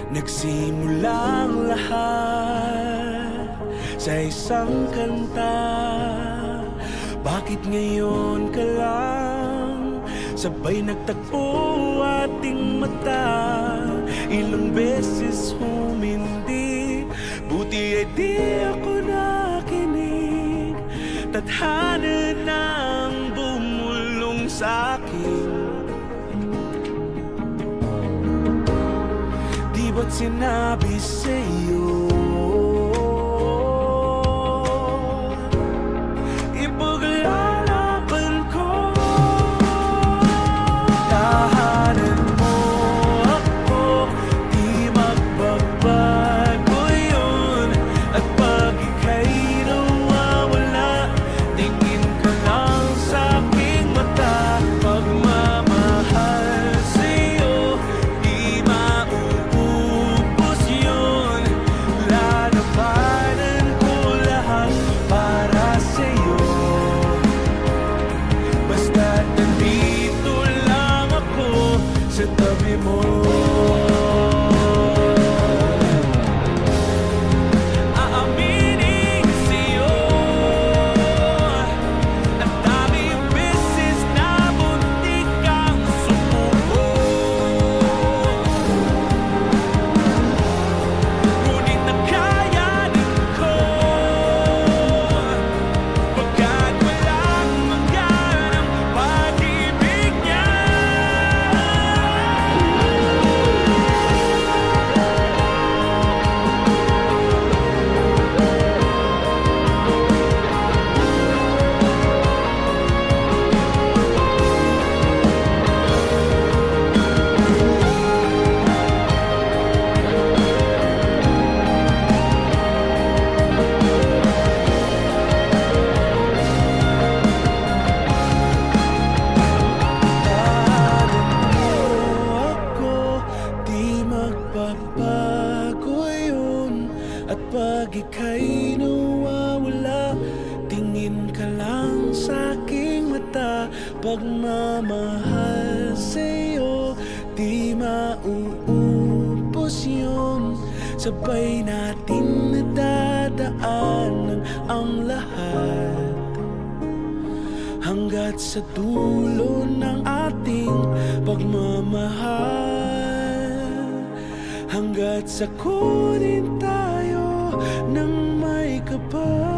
Nagsimulang lahat sa isang kanta. Bakit ngayon ka lang sabay nagtagpo ating mata? Ilang beses humindi, buti ay di ako nakinig. Tadhana nang bumulong sa'kin. Di ba't sinabi sa'yo ipaglalaban ko? Tahanan mo ako, di magbabago yun. At pag ika'y nawawala, tingin ka lang sa'king mata. Pagmamahal sa'yo, di mauubos yun. Lalabanan ko lahat para sa'yo. Basta't nandito lang ako sa tabi mo. Aaminin sa'yo, ang daming beses na muntik kang sumuko. Ngunit nakayanin ko, pagkat walang maganang pag-ibig niya. Ako, di magbabago yun. At pag ika'y nawawala, tingin ka lang sa'king mata. Pagmamahal sa'yo, di mauubos yun. Sabay natin nadadaanan ang lahat, hanggat sa dulo ng ating pagmamahal. Hanggat sa kunin tayo ng may kapal.